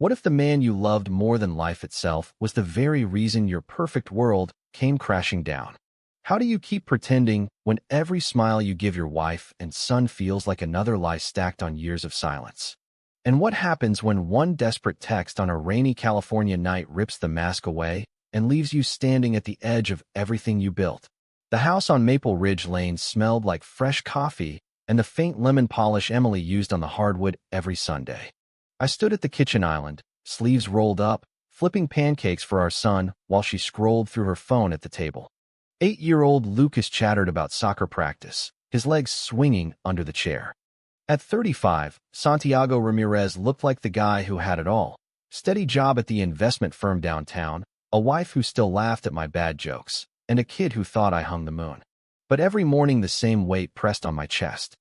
What if the man you loved more than life itself was the very reason your perfect world came crashing down? How do you keep pretending when every smile you give your wife and son feels like another lie stacked on years of silence? And what happens when one desperate text on a rainy California night rips the mask away and leaves you standing at the edge of everything you built? The house on Maple Ridge Lane smelled like fresh coffee and the faint lemon polish Emily used on the hardwood every Sunday. I stood at the kitchen island, sleeves rolled up, flipping pancakes for our son while she scrolled through her phone at the table. 8-year-old Lucas chattered about soccer practice, his legs swinging under the chair. At 35, Santiago Ramirez looked like the guy who had it all. Steady job at the investment firm downtown, a wife who still laughed at my bad jokes, and a kid who thought I hung the moon. But every morning the same weight pressed on my chest.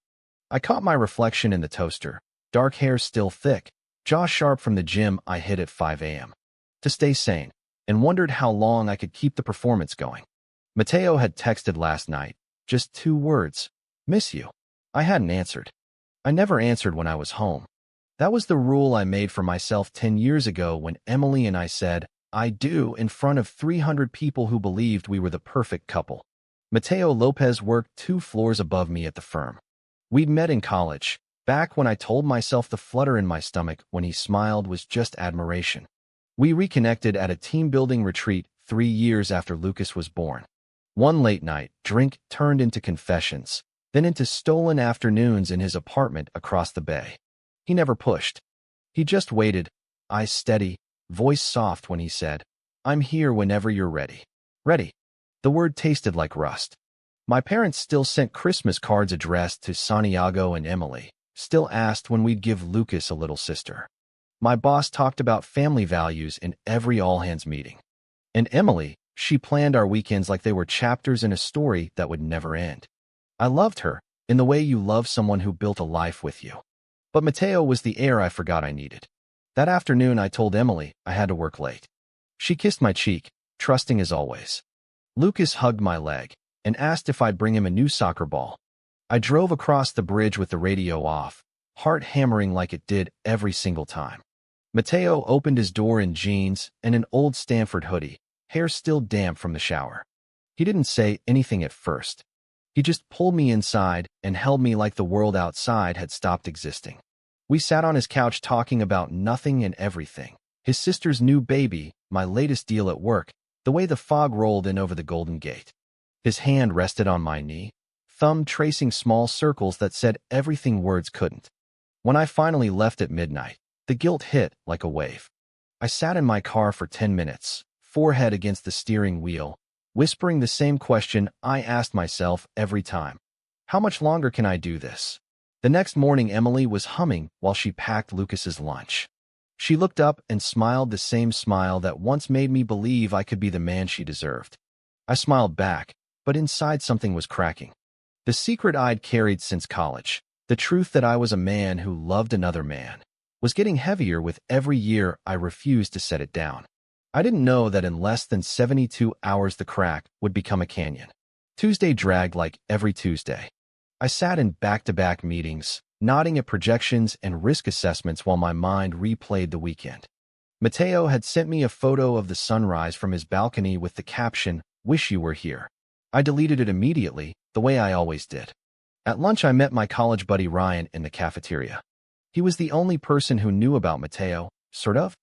I caught my reflection in the toaster, dark hair still thick, jaw sharp from the gym I hit at 5 a.m. to stay sane, and wondered how long I could keep the performance going. Mateo had texted last night, just 2 words, "Miss you." I hadn't answered. I never answered when I was home. That was the rule I made for myself 10 years ago when Emily and I said, "I do," in front of 300 people who believed we were the perfect couple. Mateo Lopez worked 2 floors above me at the firm. We'd met in college, back when I told myself the flutter in my stomach when he smiled was just admiration. We reconnected at a team-building retreat 3 years after Lucas was born. One late night drink turned into confessions, then into stolen afternoons in his apartment across the bay. He never pushed. He just waited, eyes steady, voice soft when he said, "I'm here whenever you're ready." Ready. The word tasted like rust. My parents still sent Christmas cards addressed to Santiago and Emily, still asked when we'd give Lucas a little sister. My boss talked about family values in every all-hands meeting. And Emily, she planned our weekends like they were chapters in a story that would never end. I loved her, in the way you love someone who built a life with you. But Mateo was the air I forgot I needed. That afternoon I told Emily I had to work late. She kissed my cheek, trusting as always. Lucas hugged my leg and asked if I'd bring him a new soccer ball. I drove across the bridge with the radio off, heart hammering like it did every single time. Mateo opened his door in jeans and an old Stanford hoodie, hair still damp from the shower. He didn't say anything at first. He just pulled me inside and held me like the world outside had stopped existing. We sat on his couch talking about nothing and everything. His sister's new baby, my latest deal at work, the way the fog rolled in over the Golden Gate. His hand rested on my knee, thumb tracing small circles that said everything words couldn't. When I finally left at midnight, the guilt hit like a wave. I sat in my car for 10 minutes, forehead against the steering wheel, whispering the same question I asked myself every time. How much longer can I do this? The next morning, Emily was humming while she packed Lucas's lunch. She looked up and smiled the same smile that once made me believe I could be the man she deserved. I smiled back, but inside something was cracking. The secret I'd carried since college, the truth that I was a man who loved another man, was getting heavier with every year I refused to set it down. I didn't know that in less than 72 hours the crack would become a canyon. Tuesday dragged like every Tuesday. I sat in back-to-back meetings, nodding at projections and risk assessments while my mind replayed the weekend. Mateo had sent me a photo of the sunrise from his balcony with the caption, "Wish you were here." I deleted it immediately, the way I always did. At lunch I met my college buddy Ryan in the cafeteria. He was the only person who knew about Mateo, sort of.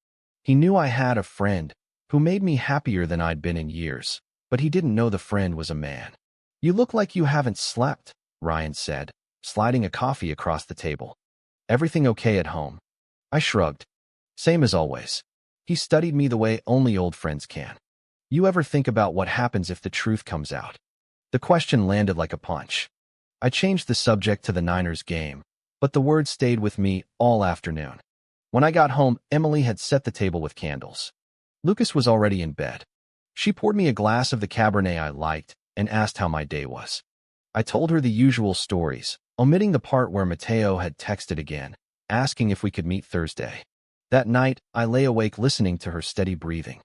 He knew I had a friend who made me happier than I'd been in years, but he didn't know the friend was a man. "You look like you haven't slept," Ryan said, sliding a coffee across the table. "Everything okay at home?" I shrugged. "Same as always." He studied me the way only old friends can. "You ever think about what happens if the truth comes out?" The question landed like a punch. I changed the subject to the Niners game, but the word stayed with me all afternoon. When I got home, Emily had set the table with candles. Lucas was already in bed. She poured me a glass of the Cabernet I liked and asked how my day was. I told her the usual stories, omitting the part where Mateo had texted again, asking if we could meet Thursday. That night, I lay awake listening to her steady breathing.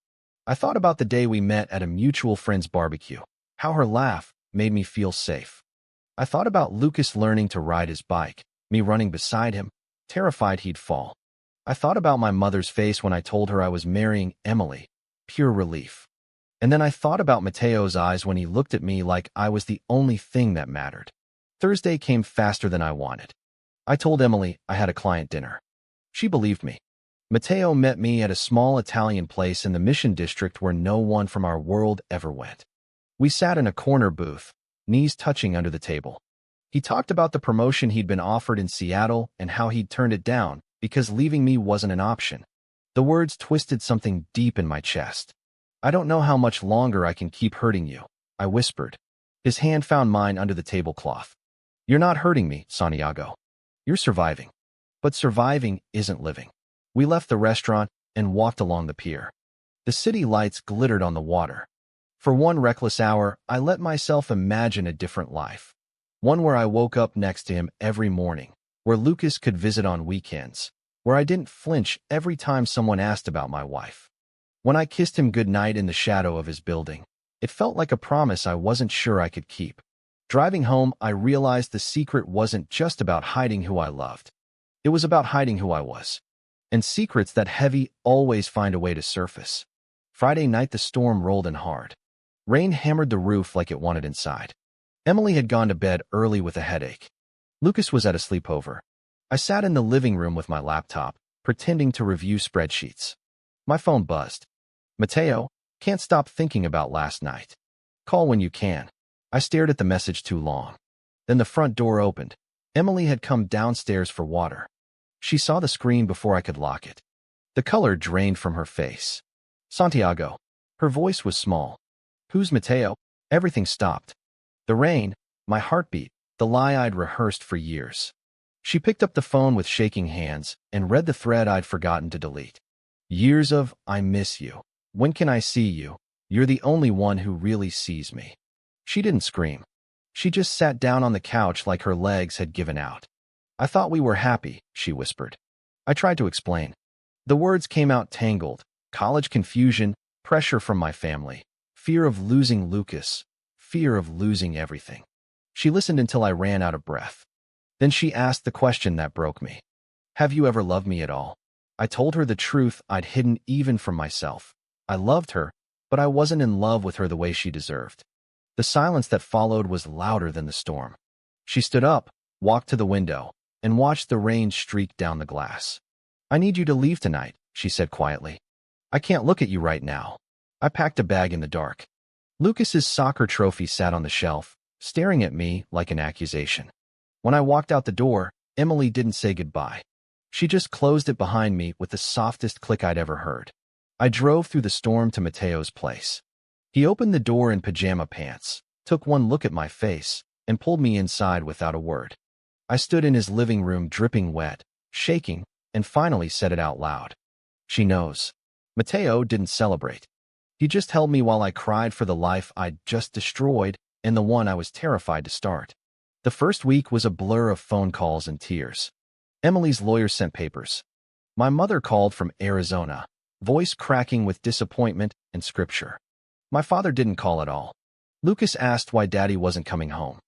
I thought about the day we met at a mutual friend's barbecue, how her laugh made me feel safe. I thought about Lucas learning to ride his bike, me running beside him, terrified he'd fall. I thought about my mother's face when I told her I was marrying Emily. Pure relief. And then I thought about Mateo's eyes when he looked at me like I was the only thing that mattered. Thursday came faster than I wanted. I told Emily I had a client dinner. She believed me. Mateo met me at a small Italian place in the Mission District where no one from our world ever went. We sat in a corner booth, knees touching under the table. He talked about the promotion he'd been offered in Seattle and how he'd turned it down because leaving me wasn't an option. The words twisted something deep in my chest. I don't know how much longer I can keep hurting you, I whispered. His hand found mine under the tablecloth. You're not hurting me, Santiago. You're surviving. But surviving isn't living. We left the restaurant and walked along the pier. The city lights glittered on the water. For one reckless hour, I let myself imagine a different life. One where I woke up next to him every morning, where Lucas could visit on weekends, where I didn't flinch every time someone asked about my wife. When I kissed him goodnight in the shadow of his building, it felt like a promise I wasn't sure I could keep. Driving home, I realized the secret wasn't just about hiding who I loved. It was about hiding who I was. And secrets that heavy always find a way to surface. Friday night the storm rolled in hard. Rain hammered the roof like it wanted inside. Emily had gone to bed early with a headache. Lucas was at a sleepover. I sat in the living room with my laptop, pretending to review spreadsheets. My phone buzzed. Mateo, can't stop thinking about last night. Call when you can. I stared at the message too long. Then the front door opened. Emily had come downstairs for water. She saw the screen before I could lock it. The color drained from her face. Santiago. Her voice was small. Who's Mateo? Everything stopped. The rain, my heartbeat, the lie I'd rehearsed for years. She picked up the phone with shaking hands and read the thread I'd forgotten to delete. Years of, I miss you. When can I see you? You're the only one who really sees me. She didn't scream. She just sat down on the couch like her legs had given out. I thought we were happy, she whispered. I tried to explain. The words came out tangled. College confusion, pressure from my family, fear of losing Lucas, fear of losing everything. She listened until I ran out of breath. Then she asked the question that broke me. Have you ever loved me at all? I told her the truth I'd hidden even from myself. I loved her, but I wasn't in love with her the way she deserved. The silence that followed was louder than the storm. She stood up, walked to the window, and watched the rain streak down the glass. I need you to leave tonight, she said quietly. I can't look at you right now. I packed a bag in the dark. Lucas's soccer trophy sat on the shelf, staring at me like an accusation. When I walked out the door, Emily didn't say goodbye. She just closed it behind me with the softest click I'd ever heard. I drove through the storm to Mateo's place. He opened the door in pajama pants, took one look at my face, and pulled me inside without a word. I stood in his living room dripping wet, shaking, and finally said it out loud. She knows. Mateo didn't celebrate. He just held me while I cried for the life I'd just destroyed and the one I was terrified to start. The first week was a blur of phone calls and tears. Emily's lawyer sent papers. My mother called from Arizona, voice cracking with disappointment and scripture. My father didn't call at all. Lucas asked why Daddy wasn't coming home.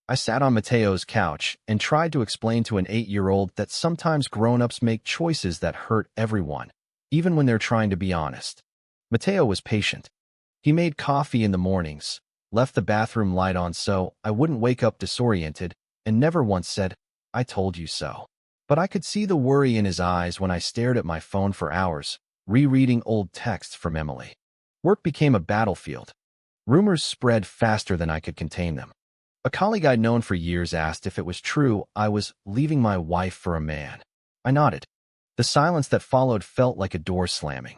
I sat on Mateo's couch and tried to explain to an 8-year-old that sometimes grown-ups make choices that hurt everyone, even when they're trying to be honest. Mateo was patient. He made coffee in the mornings, left the bathroom light on so I wouldn't wake up disoriented, and never once said, I told you so. But I could see the worry in his eyes when I stared at my phone for hours, rereading old texts from Emily. Work became a battlefield. Rumors spread faster than I could contain them. A colleague I'd known for years asked if it was true I was leaving my wife for a man. I nodded. The silence that followed felt like a door slamming.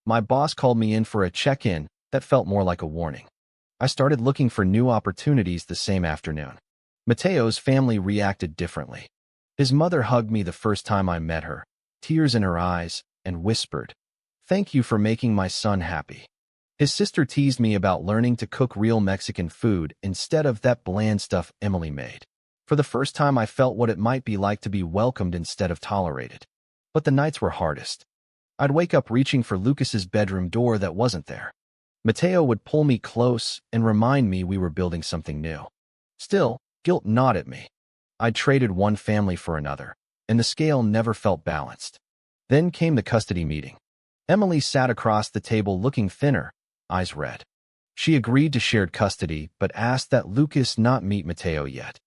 My boss called me in for a check-in that felt more like a warning. I started looking for new opportunities the same afternoon. Mateo's family reacted differently. His mother hugged me the first time I met her, tears in her eyes, and whispered, "Thank you for making my son happy." His sister teased me about learning to cook real Mexican food instead of that bland stuff Emily made. For the first time, I felt what it might be like to be welcomed instead of tolerated. But the nights were hardest. I'd wake up reaching for Lucas's bedroom door that wasn't there. Mateo would pull me close and remind me we were building something new. Still, guilt gnawed at me. I'd traded one family for another, and the scale never felt balanced. Then came the custody meeting. Emily sat across the table looking thinner, eyes red. She agreed to shared custody, but asked that Lucas not meet Mateo yet.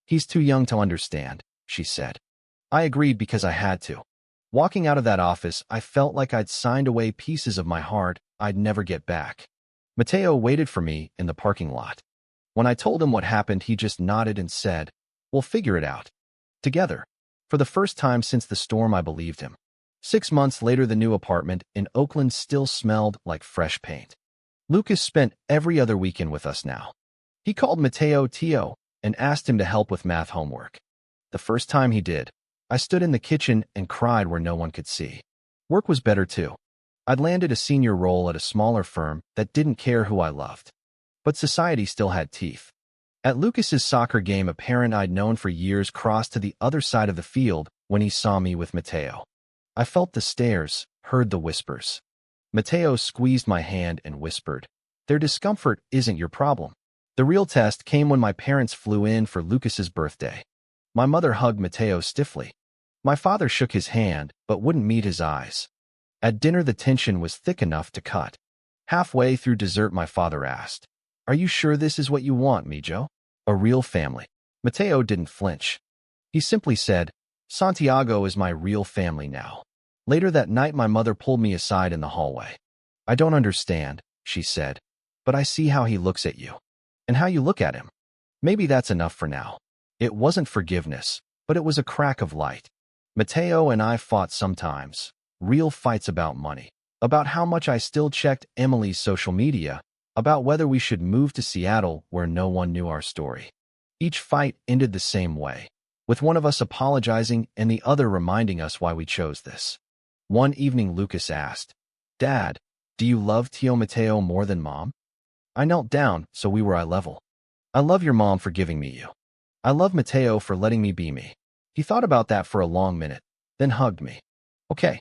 "He's too young to understand," she said. I agreed because I had to. Walking out of that office, I felt like I'd signed away pieces of my heart I'd never get back. Mateo waited for me in the parking lot. When I told him what happened, he just nodded and said, "We'll figure it out. Together." For the first time since the storm, I believed him. 6 months later, the new apartment in Oakland still smelled like fresh paint. Lucas spent every other weekend with us now. He called Mateo Tio and asked him to help with math homework. The first time he did, I stood in the kitchen and cried where no one could see. Work was better too. I'd landed a senior role at a smaller firm that didn't care who I loved. But society still had teeth. At Lucas's soccer game, a parent I'd known for years crossed to the other side of the field when he saw me with Mateo. I felt the stares, heard the whispers. Mateo squeezed my hand and whispered, "Their discomfort isn't your problem." The real test came when my parents flew in for Lucas's birthday. My mother hugged Mateo stiffly. My father shook his hand, but wouldn't meet his eyes. At dinner, the tension was thick enough to cut. Halfway through dessert, my father asked, "Are you sure this is what you want, Mijo? A real family?" Mateo didn't flinch. He simply said, "Santiago is my real family now." Later that night, my mother pulled me aside in the hallway. "I don't understand," she said, "but I see how he looks at you. And how you look at him. Maybe that's enough for now." It wasn't forgiveness, but it was a crack of light. Mateo and I fought sometimes. Real fights about money. About how much I still checked Emily's social media. About whether we should move to Seattle where no one knew our story. Each fight ended the same way, with one of us apologizing and the other reminding us why we chose this. One evening, Lucas asked, "Dad, do you love Tio Mateo more than Mom?" I knelt down so we were eye level. "I love your mom for giving me you. I love Mateo for letting me be me." He thought about that for a long minute, then hugged me. "Okay,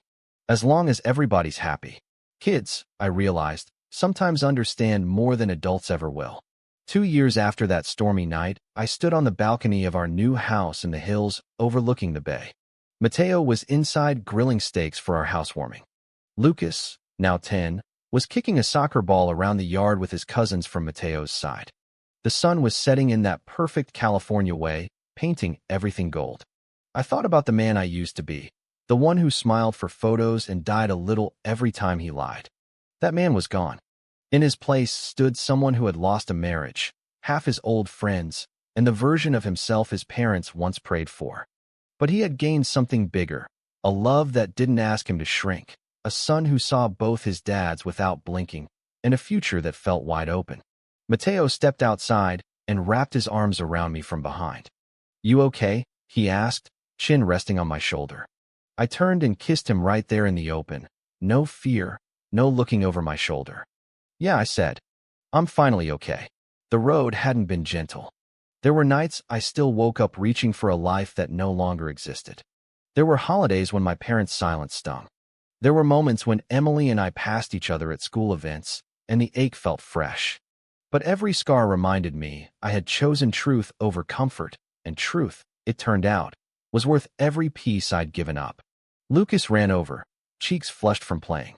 as long as everybody's happy." Kids, I realized, sometimes understand more than adults ever will. 2 years after that stormy night, I stood on the balcony of our new house in the hills overlooking the bay. Mateo was inside grilling steaks for our housewarming. Lucas, now 10, was kicking a soccer ball around the yard with his cousins from Mateo's side. The sun was setting in that perfect California way, painting everything gold. I thought about the man I used to be, the one who smiled for photos and died a little every time he lied. That man was gone. In his place stood someone who had lost a marriage, half his old friends, and the version of himself his parents once prayed for. But he had gained something bigger, a love that didn't ask him to shrink, a son who saw both his dads without blinking, and a future that felt wide open. Mateo stepped outside and wrapped his arms around me from behind. "You okay?" he asked, chin resting on my shoulder. I turned and kissed him right there in the open. No fear, no looking over my shoulder. "Yeah," I said. "I'm finally okay." The road hadn't been gentle. There were nights I still woke up reaching for a life that no longer existed. There were holidays when my parents' silence stung. There were moments when Emily and I passed each other at school events, and the ache felt fresh. But every scar reminded me I had chosen truth over comfort, and truth, it turned out, was worth every piece I'd given up. Lucas ran over, cheeks flushed from playing.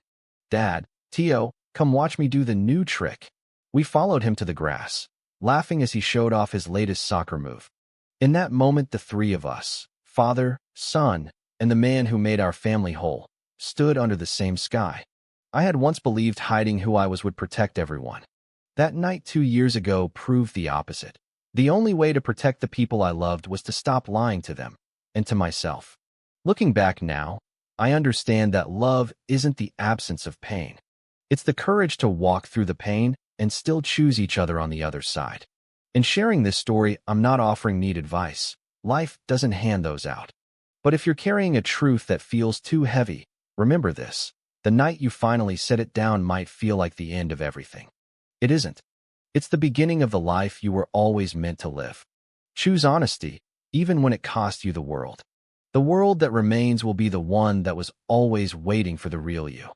"Dad, Tio, come watch me do the new trick." We followed him to the grass, laughing as he showed off his latest soccer move. In that moment, the three of us, father, son, and the man who made our family whole, stood under the same sky. I had once believed hiding who I was would protect everyone. That night 2 years ago proved the opposite. The only way to protect the people I loved was to stop lying to them, and to myself. Looking back now, I understand that love isn't the absence of pain. It's the courage to walk through the pain and still choose each other on the other side. In sharing this story, I'm not offering neat advice. Life doesn't hand those out. But if you're carrying a truth that feels too heavy, remember this. The night you finally set it down might feel like the end of everything. It isn't. It's the beginning of the life you were always meant to live. Choose honesty, even when it costs you the world. The world that remains will be the one that was always waiting for the real you.